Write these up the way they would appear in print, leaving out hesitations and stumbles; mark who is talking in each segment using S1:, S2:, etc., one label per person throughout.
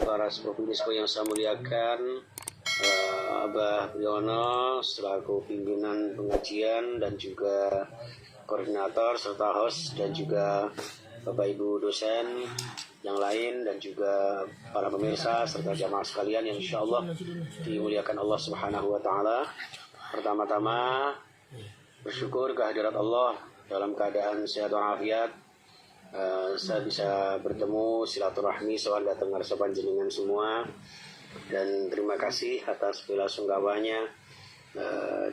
S1: para sepupu yang saya muliakan, Abah Briono selaku pimpinan pengajian dan juga koordinator serta host, dan juga Bapak Ibu dosen yang lain, dan juga para pemirsa serta jamaah sekalian yang insyaallah dimuliakan Allah Subhanahu wa taala. Pertama-tama bersyukur kehadirat Allah dalam keadaan sehat walafiat. Saya bisa bertemu silaturahmi soal datang ngarsa panjenengan semua, dan terima kasih atas bela sungkawanya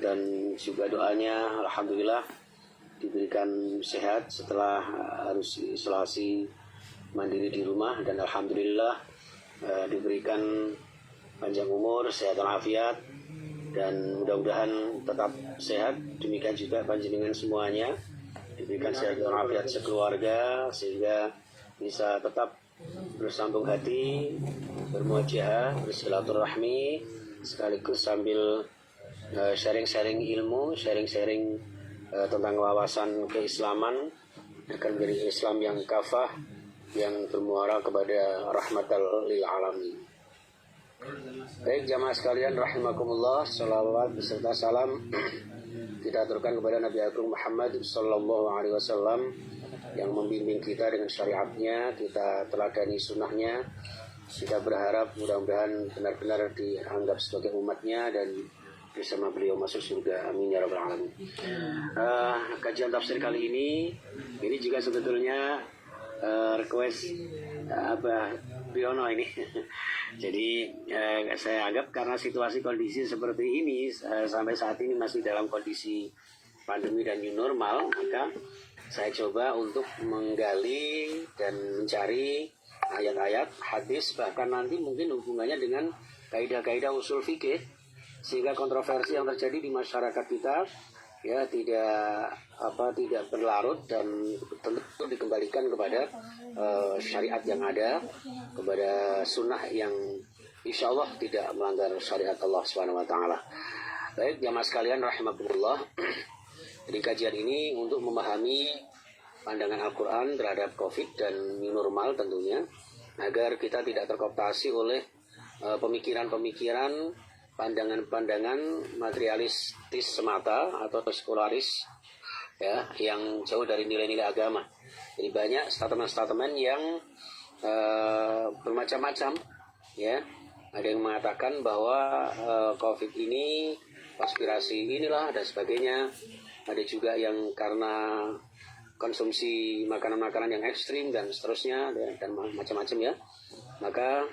S1: dan juga doanya. Alhamdulillah diberikan sehat setelah harus isolasi mandiri di rumah, dan alhamdulillah diberikan panjang umur, sehat walafiat, dan mudah-mudahan tetap sehat. Demikian juga panjenengan semuanya diberikan sehat dan walafiat sekeluarga, sehingga bisa tetap bersambung hati, bermuajahah, bersilaturahmi, sekaligus sambil sharing-sharing ilmu, sharing-sharing tentang wawasan keislaman, akan menjadi Islam yang kafah, yang bermuara kepada rahmatal lil alamin. Baik jamaah sekalian rahimakumullah, salawat beserta salam kita aturkan kepada Nabi Agung Muhammad sallallahu alaihi wasallam yang membimbing kita dengan syariatnya, kita teladani sunnahnya. Kita berharap mudah-mudahan benar-benar dianggap sebagai umatnya dan bersama beliau masuk surga. Amin ya rabbal alamin. Kajian tafsir kali ini juga sebetulnya request Abah Briono ini. Jadi saya anggap karena situasi kondisi seperti ini sampai saat ini masih dalam kondisi pandemi dan new normal, maka saya coba untuk menggali dan mencari ayat-ayat hadis, bahkan nanti mungkin hubungannya dengan kaidah-kaidah usul fikih, sehingga kontroversi yang terjadi di masyarakat kita ya tidak berlarut, dan tentu dikembalikan kepada syariat yang ada, kepada sunnah yang insya Allah tidak melanggar syariat Allah Subhanahu wa taala. Baik jamaah sekalian rahimakumullah, di kajian ini untuk memahami pandangan Al-Quran terhadap COVID dan new normal tentunya, agar kita tidak terkooptasi oleh pemikiran-pemikiran, pandangan-pandangan materialistis semata atau sekularis ya, yang jauh dari nilai-nilai agama. Jadi banyak statement-statement yang bermacam-macam ya. Ada yang mengatakan bahwa COVID ini konspirasi inilah dan sebagainya. Ada juga yang karena konsumsi makanan-makanan yang ekstrim dan seterusnya, dan macam-macam ya. Maka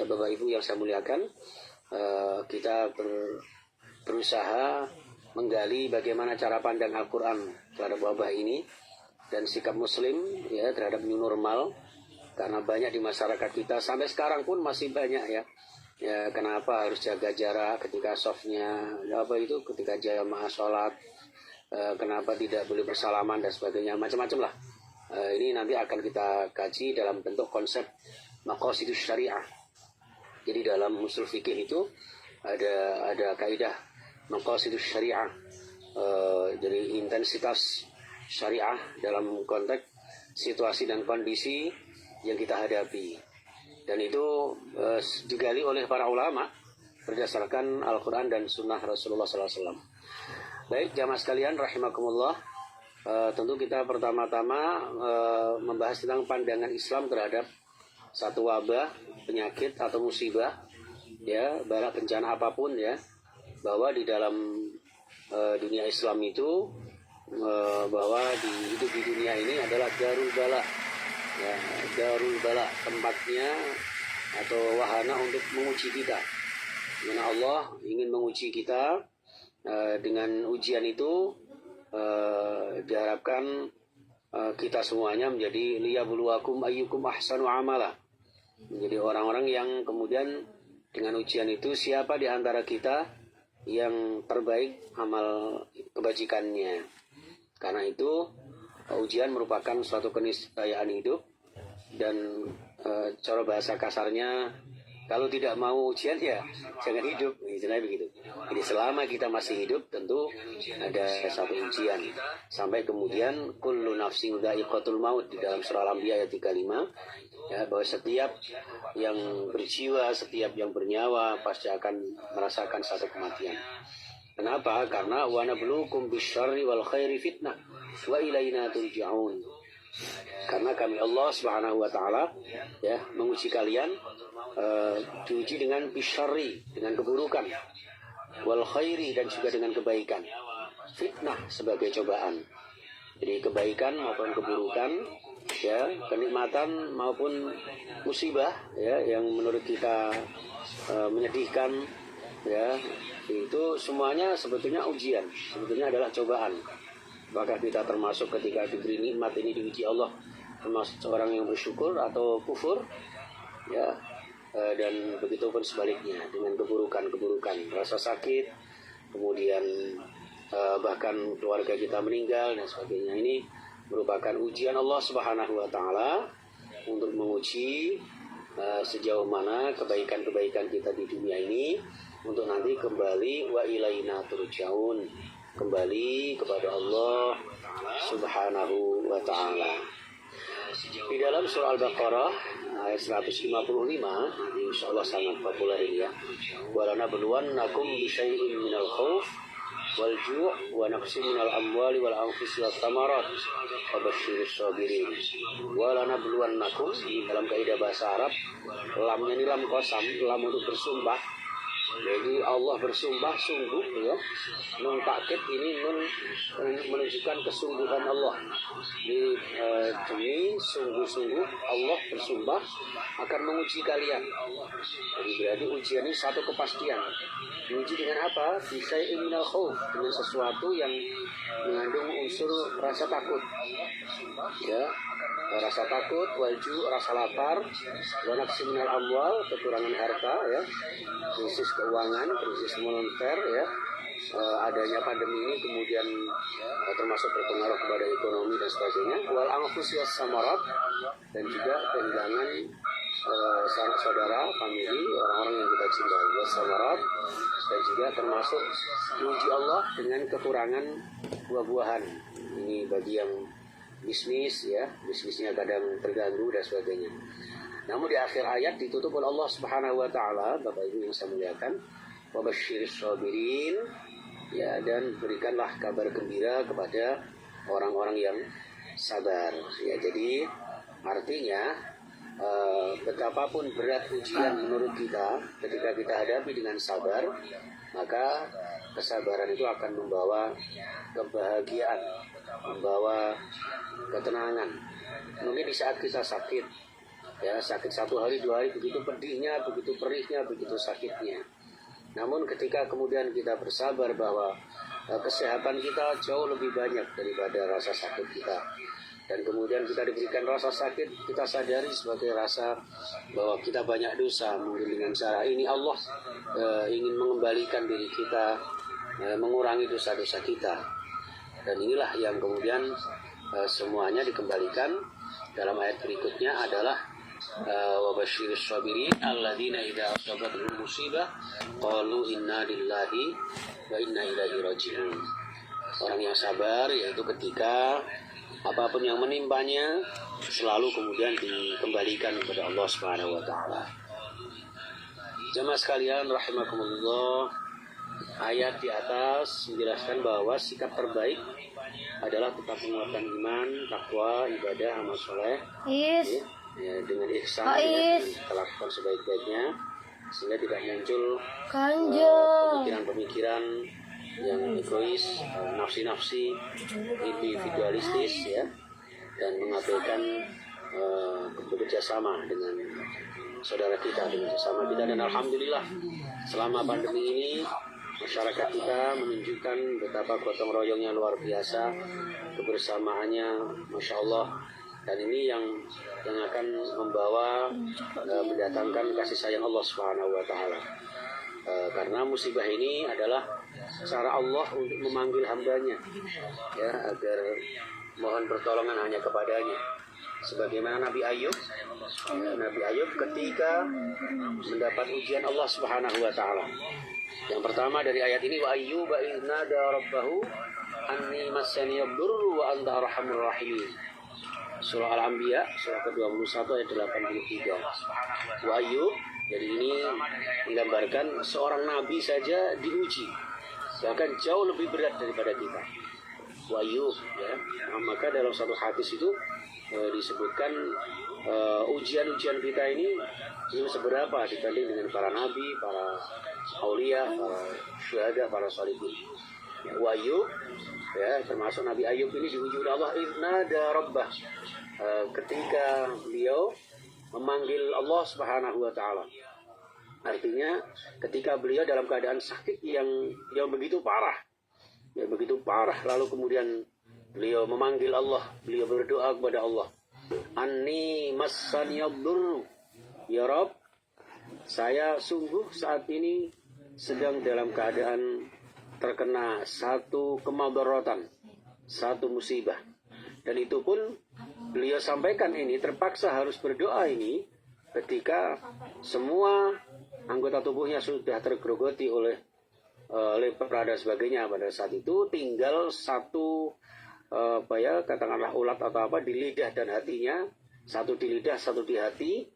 S1: Bapak Ibu yang saya muliakan, kita berusaha menggali bagaimana cara pandang Al-Quran terhadap wabah ini dan sikap Muslim ya terhadap new normal, karena banyak di masyarakat kita sampai sekarang pun masih banyak ya kenapa harus jaga jarak ketika softnya ketika jamaah sholat, kenapa tidak boleh bersalaman dan sebagainya, macam-macam lah. Ini nanti akan kita kaji dalam bentuk konsep maqasidus syariah. Jadi dalam usul fikih itu ada kaidah maqasidus syariah, jadi intensitas syariah dalam konteks situasi dan kondisi yang kita hadapi, dan itu digali oleh para ulama berdasarkan Al-Quran dan Sunnah Rasulullah SAW. Baik jamaah sekalian rahimakumullah, tentu kita pertama-tama membahas tentang pandangan Islam terhadap satu wabah, penyakit atau musibah ya, bara bencana apapun ya, bahwa di dalam dunia Islam itu bahwa hidup di dunia ini adalah darul bala ya, darul bala, tempatnya atau wahana untuk menguji kita. Karena Allah ingin menguji kita, dengan ujian itu diharapkan kita semuanya menjadi liyabluwakum ayyukum ahsanu amala, menjadi orang-orang yang kemudian dengan ujian itu siapa di antara kita yang terbaik amal kebajikannya. Karena itu ujian merupakan suatu keniscayaan hidup, dan cara bahasa kasarnya kalau tidak mau ujian ya jangan hidup, istilahnya begitu. Jadi selama kita masih hidup tentu ada satu ujian, sampai kemudian kullu nafsin dha'iqatul maut di dalam surah Al-Anbiya ayat 35. Ya, bahwa setiap yang berjiwa, setiap yang bernyawa pasti akan merasakan satu kematian. Kenapa? Karena wa nabluukum bisyarri wal khairi fitnah wa ilaina turja'un. Karena kami Allah Subhanahu wa taala ya menguji kalian, diuji dengan bisyarri, dengan keburukan, wal khairi, dan juga dengan kebaikan. Fitnah sebagai cobaan. Jadi kebaikan maupun keburukan, ya, kenikmatan maupun musibah, ya, yang menurut kita menyedihkan, ya, itu semuanya sebetulnya ujian, sebetulnya adalah cobaan. Apakah kita termasuk ketika diberi nikmat ini diuji Allah, termasuk orang yang bersyukur atau kufur, ya, dan begitu pun sebaliknya dengan keburukan-keburukan, rasa sakit, kemudian bahkan keluarga kita meninggal dan sebagainya. Ini merupakan ujian Allah Subhanahu wa taala untuk menguji sejauh mana kebaikan-kebaikan kita di dunia ini untuk nanti kembali wa ilaina turja'un, kembali kepada Allah Subhanahu wa taala. Di dalam surah Al-Baqarah ayat 155, insyaallah sangat populer ini ya. Walana beluwannakum bisyai'in minal khauf wal ju' wa naqsin minal amwali wal anfusi was samarat wa basyiris sabirin. Walana beluwannakum, dalam kaidah bahasa Arab, lamnya ini lam qasam, lam untuk bersumpah. Jadi Allah bersumpah sungguh, ya. Nun takkid ini nun menunjukkan kesungguhan Allah. Demi sungguh-sungguh Allah bersumpah akan menguji kalian. Jadi berarti ujian ini satu kepastian. Diuji dengan apa? Bisyai'in minal khauf, dengan sesuatu yang mengandung unsur rasa takut. Ya, rasa takut, walju, rasa lapar, wa naqsi minal amwal, kekurangan harta, ya, krisis keuangan, krisis moneter, ya, adanya pandemi ini kemudian termasuk berpengaruh kepada ekonomi dan sebagainya, wal anfusi was samarat, dan juga kehilangan sanak saudara, famili, orang-orang yang kita cintai, was samarat, dan juga termasuk diuji Allah dengan kekurangan buah-buahan. Ini bagi yang bisnis, ya, bisnisnya kadang terganggu dan sebagainya. Namun di akhir ayat ditutup oleh Allah Subhanahu wa taala, Bapak Ibu yang saya muliakan, wa basyiris sabirin, ya, dan berikanlah kabar gembira kepada orang-orang yang sabar. Ya, jadi artinya betapapun berat ujian menurut kita, ketika kita hadapi dengan sabar, maka kesabaran itu akan membawa kebahagiaan, membawa ketenangan. Mungkin di saat kita sakit, ya, sakit 1 hari 2 hari begitu pedihnya, begitu perihnya, begitu sakitnya. Namun ketika kemudian kita bersabar bahwa kesehatan kita jauh lebih banyak daripada rasa sakit kita, dan kemudian kita diberikan rasa sakit, kita sadari sebagai rasa bahwa kita banyak dosa. Mungkin dengan cara ini Allah ingin mengembalikan diri kita, mengurangi dosa-dosa kita. Dan inilah yang kemudian semuanya dikembalikan dalam ayat berikutnya adalah wa basyiris sabirin alladzina idza asabatuhum musibah qalu inna lillahi wa inna ilaihi raji'un. Orang yang sabar yaitu ketika apapun yang menimpanya selalu kemudian dikembalikan kepada Allah Subhanahu wa taala. Jemaah sekalian rahimakumullah, ayat di atas menjelaskan bahwa sikap terbaik adalah tetap menguatkan iman, takwa, ibadah, amal soleh, ya, dengan ihsan, ya, kita lakukan sebaik-baiknya sehingga tidak muncul pemikiran-pemikiran yang egois, nafsi-nafsi, individualistis, ya, dan mengabaikan bekerja sama dengan saudara kita, dengan sesama kita. Dan alhamdulillah selama pandemi ini masyarakat kita menunjukkan betapa gotong royongnya luar biasa, kebersamaannya, masya Allah. Dan ini yang akan membawa mendatangkan kasih sayang Allah Subhanahu wa taala. Karena musibah ini adalah cara Allah untuk memanggil hambanya, ya, agar mohon pertolongan hanya kepadanya. Sebagaimana Nabi Ayub, Nabi Ayub ketika mendapat ujian Allah Subhanahu wa taala. Yang pertama dari ayat ini, wa ayyuba idh nada rabbahu anni massani ad-durru wa anta arhamur rahimin. surah Al-Anbiya surah ke-21 ayat 83. Wa Ayyub, jadi ini menggambarkan seorang nabi saja diuji, bahkan jauh lebih berat daripada kita. Wa Ayyub, ya. Nah, maka dalam satu hadis itu disebutkan ujian-ujian kita ini belum seberapa dibanding dengan para nabi, para aulia, para syuhada, para sholihin. Wa Ayyub, ya, termasuk Nabi Ayub ini diuji oleh Allah idnada rabbah, ketika beliau memanggil Allah Subhanahu wa taala. Artinya ketika beliau dalam keadaan sakit yang begitu parah. Ya, begitu parah, lalu kemudian beliau memanggil Allah, beliau berdoa kepada Allah. Anni massaniyaddur, ya Rabb, saya sungguh saat ini sedang dalam keadaan terkena satu kemadaratan, satu musibah. Dan itu pun beliau sampaikan ini, terpaksa harus berdoa ini ketika semua anggota tubuhnya sudah tergerogoti oleh lepra dan sebagainya. Pada saat itu tinggal satu katakanlah ulat atau apa di lidah dan hatinya, satu di lidah, satu di hati,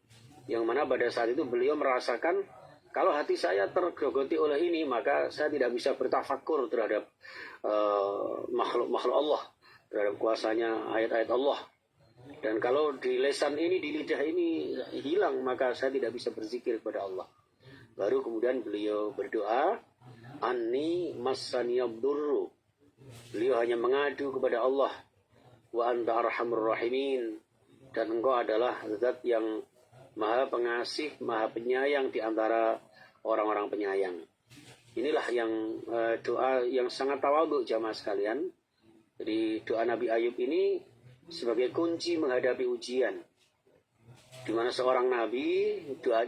S1: yang mana pada saat itu beliau merasakan kalau hati saya tergerogoti oleh ini, maka saya tidak bisa bertafakur terhadap makhluk-makhluk Allah, terhadap kuasanya ayat-ayat Allah. Dan kalau di lesan ini, di lidah ini hilang, maka saya tidak bisa berzikir kepada Allah. Baru kemudian beliau berdoa, Anni massaniyadurru. Beliau hanya mengadu kepada Allah, Wa anta arhamur rahimin. Dan engkau adalah zat yang Maha pengasih, maha penyayang di antara orang-orang penyayang. Inilah yang doa yang sangat tawadhu jamaah sekalian. Jadi doa Nabi Ayub ini sebagai kunci menghadapi ujian. Di mana seorang nabi doa